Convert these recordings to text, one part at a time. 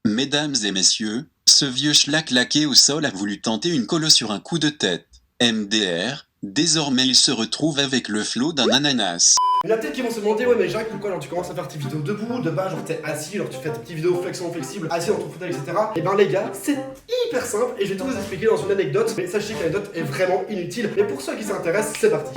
Mesdames et messieurs, ce vieux schlag claqué au sol a voulu tenter une colo sur un coup de tête. MDR, désormais il se retrouve avec le flot d'un ananas. Il y en a peut-être qui vont se demander, ouais mais Jacques, pourquoi genre, tu commences à faire tes vidéos debout, de bas, genre t'es assis, genre tu fais tes petites vidéos flexion flexible, assis dans ton fauteuil, etc. Et ben les gars, c'est hyper simple et je vais tout vous expliquer dans une anecdote, mais sachez que l'anecdote est vraiment inutile. Mais pour ceux qui s'intéressent, c'est parti.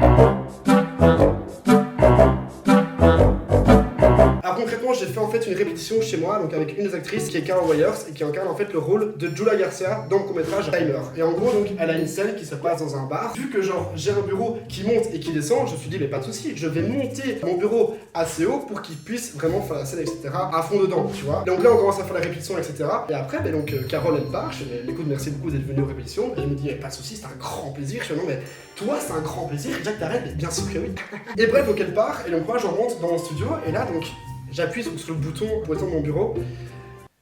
Alors concrètement, j'ai fait en fait une répétition chez moi, donc avec une des actrices qui est Carol Weyers et qui incarne en fait le rôle de Julia Garcia dans le court-métrage Timer. Et en gros, donc, elle a une scène qui se passe dans un bar. Vu que genre j'ai un bureau qui monte et qui descend, je me suis dit mais pas de souci, je vais monter mon bureau assez haut pour qu'il puisse vraiment faire la scène, etc. à fond dedans, tu vois. Donc là, on commence à faire la répétition, etc. Et après, ben, donc Carole elle part. Je fais écoute, merci beaucoup d'être venu aux répétitions. Et elle me dit pas de souci, c'est un grand plaisir. Je fais non mais toi c'est un grand plaisir. Jack t'arrêtes, mais bien sûr que oui. Et bref, donc elle part et donc moi je rentre dans mon studio et là donc j'appuie sur le bouton pour étendre mon bureau,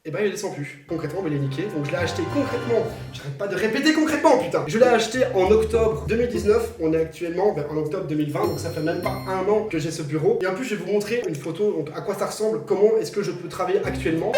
et ben il descend plus. Concrètement, il est niqué. Donc je l'ai acheté concrètement. J'arrête pas de répéter concrètement, putain. Je l'ai acheté en octobre 2019. On est actuellement en octobre 2020, donc ça fait même pas un an que j'ai ce bureau. Et en plus, je vais vous montrer une photo, donc à quoi ça ressemble, comment est-ce que je peux travailler actuellement.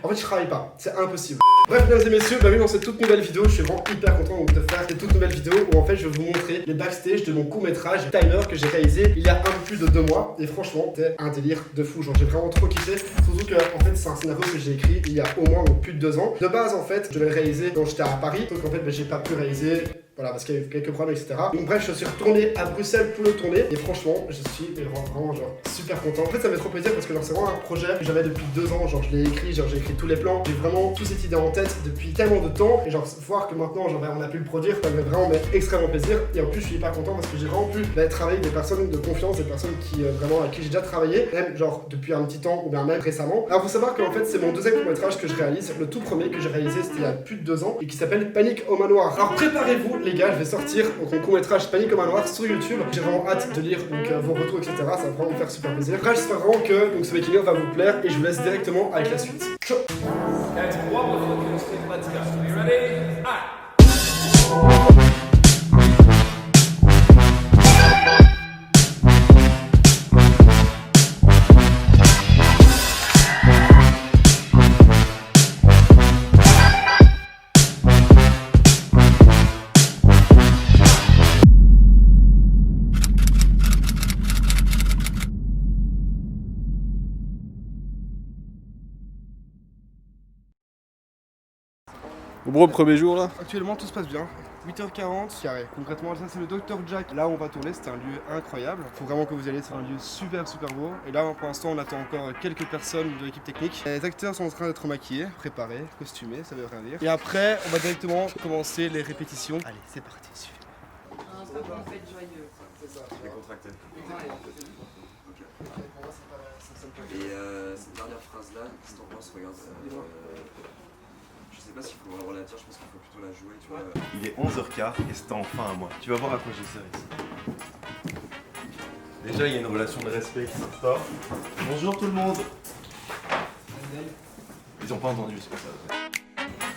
En fait, je travaille pas, c'est impossible. Bref, mesdames et messieurs, bienvenue dans cette toute nouvelle vidéo. Je suis vraiment hyper content de faire cette toute nouvelle vidéo où en fait je vais vous montrer les backstage de mon court-métrage Timer que j'ai réalisé il y a un peu plus de 2 mois. Et franchement, c'était un délire de fou. Genre, j'ai vraiment trop kiffé. Surtout que en fait, c'est un scénario que j'ai écrit il y a au moins donc, plus de 2 ans. De base, en fait, je devais le réaliser quand j'étais à Paris. Donc en fait, j'ai pas pu réaliser. Voilà, parce qu'il y a eu quelques problèmes, etc. Donc bref, je suis retourné à Bruxelles pour le tourner. Et franchement, je suis vraiment genre super content. En fait, ça me fait trop plaisir parce que genre, c'est vraiment un projet que j'avais depuis 2 ans. Genre, je l'ai écrit, genre, j'ai écrit tous les plans. J'ai vraiment toute cette idée en tête depuis tellement de temps. Et genre, voir que maintenant, genre, on a pu le produire, ça me fait vraiment extrêmement plaisir. Et en plus, je suis hyper content parce que j'ai vraiment pu travailler avec des personnes de confiance, des personnes qui vraiment avec qui j'ai déjà travaillé, même genre depuis un petit temps ou bien même récemment. Alors, faut savoir qu'en fait, c'est mon deuxième court-métrage que je réalise. Le tout premier que j'ai réalisé, c'était il y a plus de 2 ans et qui s'appelle Panique au manoir. Alors, préparez-vous, les gars, je vais sortir donc mon court-métrage Panique au manoir sur YouTube. J'ai vraiment hâte de lire donc, vos retours, etc. Ça va vraiment me faire super plaisir. Après, j'espère vraiment que donc, ce making-of va vous plaire et je vous laisse directement avec la suite. Ciao. Bon, le premier jour là. Actuellement tout se passe bien, 8h40 carré. Concrètement ça c'est le Dr Jack. Là où on va tourner, c'est un lieu incroyable. Faut vraiment que vous y allez, c'est un lieu super beau. Et là pour l'instant on attend encore quelques personnes de l'équipe technique. Les acteurs sont en train d'être maquillés, préparés, costumés, ça veut rien dire. Et après on va directement commencer les répétitions. Allez c'est parti, suivez. Un peu de fête joyeuse. C'est ça. Décontracté. Et cette dernière phrase là, qu'est-ce que t'en penses? Regarde. Je sais pas s'il faut vraiment la dire, je pense qu'il faut plutôt la jouer, tu vois. Il est 11h15 et c'est enfin à moi. Tu vas voir à quoi je sers ici. Déjà, il y a une relation de respect qui s'instaure. Bonjour tout le monde. Ils ont pas entendu, c'est pour ça.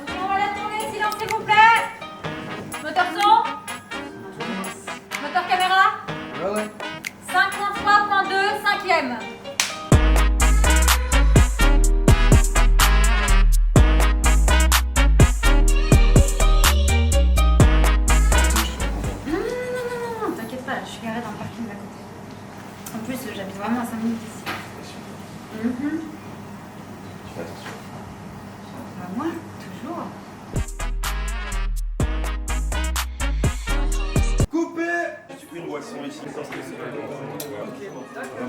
Ok, on va la tourner, silence s'il vous plaît. Moteur son. Moteur caméra. Ouais. 5.3.2, 5ème. Je suis garée dans le parking d'à côté. En plus, j'habite vraiment à 5 minutes d'ici. Tu fais attention. Bah, moi, toujours. Coupé. Une boisson ici.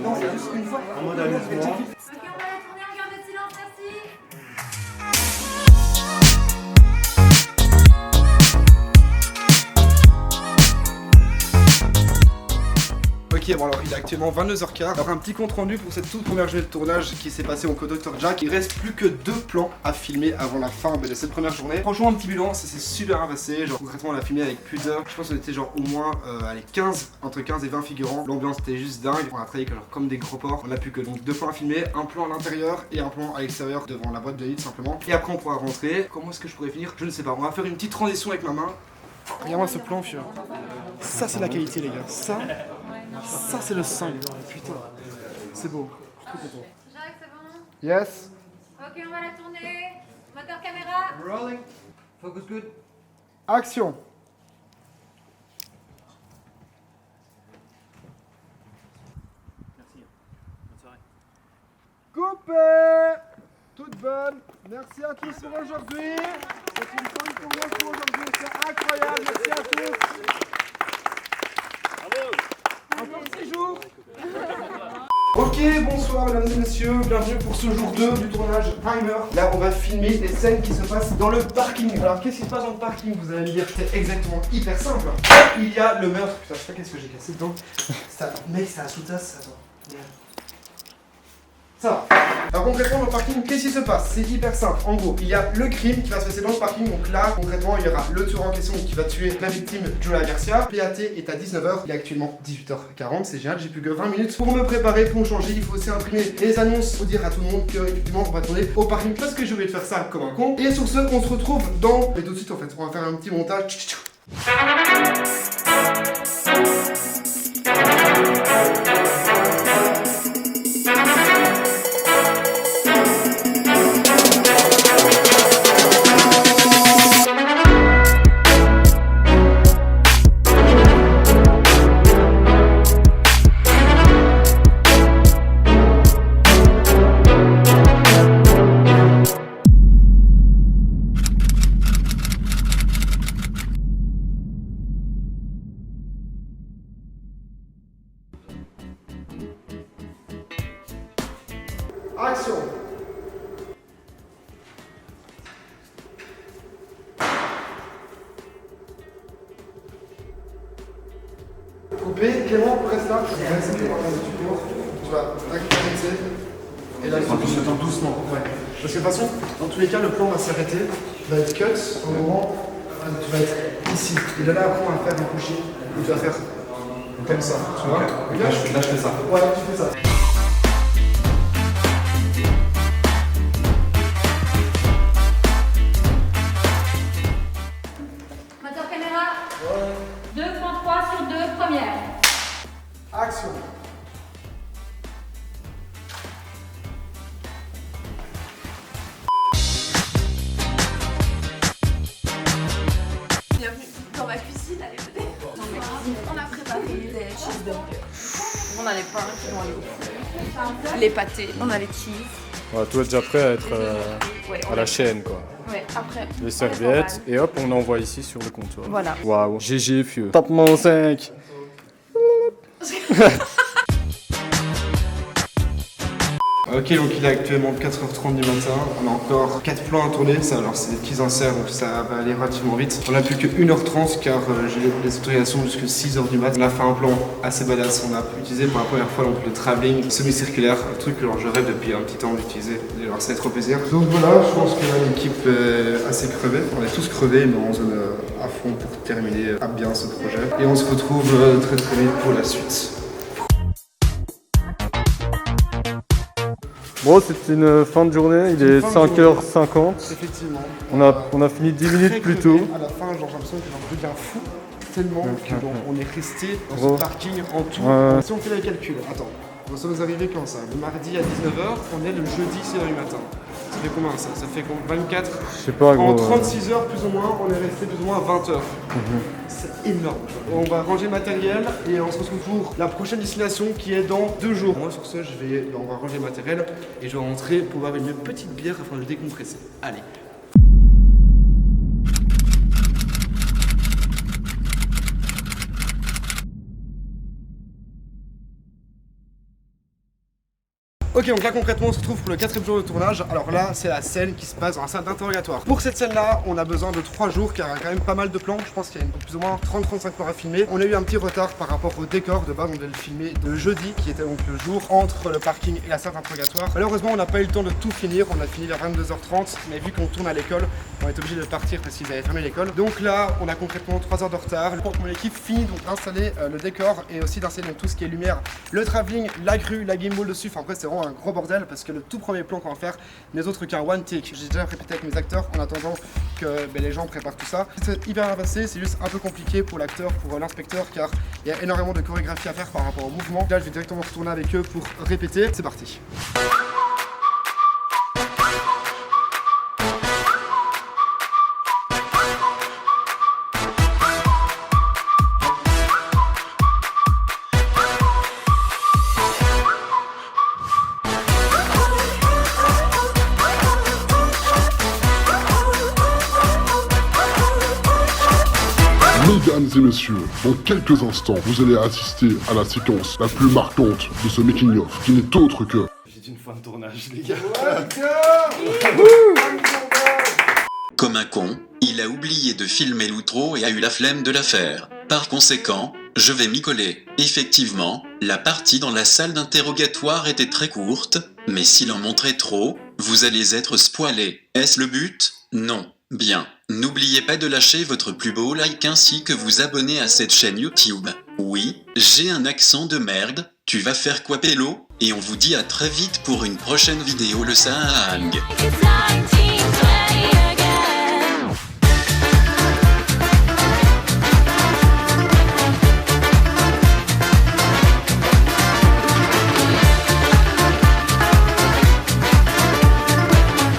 Non, c'est juste une fois. En mode amusement. Ok, on va la tourner en garde de silence, merci. Ok, bon alors il est actuellement 22h15. Alors un petit compte rendu pour cette toute première journée de tournage qui s'est passée au Dr Jack. Il reste plus que 2 plans à filmer avant la fin de cette première journée. Franchement un petit bilan, ça s'est super bien passé. Genre concrètement on a filmé avec plus d'heures. Je pense qu'on était genre au moins entre 15 et 20 figurants. L'ambiance était juste dingue. On a travaillé comme des gros porcs. On a plus que donc 2 plans à filmer, un plan à l'intérieur et un plan à l'extérieur devant la boîte de hit simplement. Et après on pourra rentrer. Comment est-ce que je pourrais finir? Je ne sais pas. On va faire une petite transition avec ma main. Regarde-moi ce plan, fieu. Ça c'est la qualité les gars. Ça c'est le 5. Putain. C'est beau. Je suis trop content. Jacques, c'est bon? Yes. Ok, on va la tourner. Moteur caméra. Rolling. Focus good. Action. Coupé. Toute bonne. Merci à tous pour aujourd'hui. C'est une bonne tournoi pour aujourd'hui. C'est incroyable. Merci à tous. Encore 6 jours. Ok, bonsoir mesdames et messieurs, bienvenue pour ce jour 2 du tournage Timer. Là on va filmer les scènes qui se passent dans le parking. Alors qu'est-ce qui se passe dans le parking? Vous allez me dire, c'est exactement hyper simple. Il y a le meurtre, putain je sais pas qu'est-ce que j'ai cassé dedans. Ça, mec c'est la sous-tasse, attends. Regarde. Ça va. Alors concrètement dans le parking, qu'est-ce qui se passe? C'est hyper simple. En gros, il y a le crime qui va se passer dans le parking. Donc là, concrètement, il y aura le tueur en question qui va tuer la victime, Julia Garcia. PAT est à 19h. Il est actuellement 18h40. C'est génial, j'ai plus que 20 minutes pour me préparer, pour me changer. Il faut aussi imprimer les annonces pour dire à tout le monde que effectivement on va tourner au parking parce que j'ai oublié de faire ça comme un con. Et sur ce, on se retrouve dans... Mais tout de suite en fait, on va faire un petit montage. Action. Coupé, Clément, reste là. Reste Clément, tu vas arrêter. Et là, il faut que tu t'attends doucement. Ouais. Parce que de toute façon, dans tous les cas, le plan va s'arrêter. Tu vas être cut au moment où tu vas être ici. Et là, après, on va faire un coucher où tu vas faire comme ça. Tu vois? Là, je fais ça. Ouais, tu fais ça. Moteur caméra. 2.3 sur 2, première. Action. Bienvenue dans ma cuisine, allez venez. Dans ma cuisine, on a préparé des cheeseburgers. On a les pains qui vont aller au four. Les pâtés, on a les cheese. Ouais, tout est déjà prêt à être Ouais, à la chaîne, quoi. Ouais, après. Les serviettes, et hop, on envoie ici sur le comptoir. Voilà. Waouh, GG, fieu. Tapement 5. Ok, donc il est actuellement 4h30 du matin, on a encore 4 plans à tourner, ça, alors c'est des petits inserts donc ça va aller relativement vite. On a plus que 1h30 car j'ai les autorisations jusqu'à 6h du matin. On a fait un plan assez badass, on a utilisé pour la première fois donc, le travelling semi-circulaire, un truc que je rêve depuis un petit temps d'utiliser, et alors ça fait trop plaisir. Donc voilà, je pense qu'on a une équipe assez crevée, on est tous crevés mais en zone à fond pour terminer à bien ce projet. Et on se retrouve très très vite pour la suite. Bon, c'est une fin de journée, il est 5h50. Effectivement. On a fini 10 minutes plus tôt. À la fin, genre, j'ai l'impression que j'en deviens fou tellement qu'on est resté dans Gros. ce parking en tout. Ouais. Si on fait les calculs, attends, nous sommes arrivés quand ça? Le mardi à 19h, on est le jeudi 6h du matin. Ça fait combien ça? Ça fait 24. Je sais pas, gros. En 36 heures plus ou moins, on est resté plus ou moins à 20 heures. C'est énorme. On va ranger le matériel et on se retrouve pour la prochaine destination qui est dans 2 jours. Moi sur ce, on va ranger le matériel et je vais rentrer pour boire une petite bière afin de décompresser. Allez. Ok, donc là concrètement on se retrouve pour le 4e jour de tournage. Alors là c'est la scène qui se passe dans la salle d'interrogatoire. Pour cette scène là on a besoin de 3 jours car il y a quand même pas mal de plans. Je pense qu'il y a plus ou moins 30-35 plans à filmer. On a eu un petit retard par rapport au décor. De base on devait le filmer le jeudi qui était donc le jour entre le parking et la salle d'interrogatoire. Malheureusement on n'a pas eu le temps de tout finir. On a fini vers 22h30 mais vu qu'on tourne à l'école on est obligé de partir parce qu'ils avaient fermé l'école. Donc là on a concrètement 3 heures de retard. Pour que mon équipe finit donc d'installer le décor et aussi d'installer donc, tout ce qui est lumière, le travelling, la grue, la gimbal dessus. Enfin après c'est vraiment un gros bordel parce que le tout premier plan qu'on va faire n'est autre qu'un one take. J'ai déjà répété avec mes acteurs en attendant que les gens préparent tout ça. C'est hyper bien passé, c'est juste un peu compliqué pour l'acteur, pour l'inspecteur car il y a énormément de chorégraphie à faire par rapport au mouvement. Là je vais directement retourner avec eux pour répéter. C'est parti. Mesdames et messieurs, dans quelques instants, vous allez assister à la séquence la plus marquante de ce making-of, qui n'est autre que... J'ai dit une fin de tournage, les gars. Comme un con, il a oublié de filmer l'outro et a eu la flemme de la faire. Par conséquent, je vais m'y coller. Effectivement, la partie dans la salle d'interrogatoire était très courte, mais s'il en montrait trop, vous allez être spoilés. Est-ce le but? Non. Bien. N'oubliez pas de lâcher votre plus beau like ainsi que vous abonner à cette chaîne YouTube. Oui, j'ai un accent de merde, tu vas faire quoi pélo? Et on vous dit à très vite pour une prochaine vidéo le Sahang.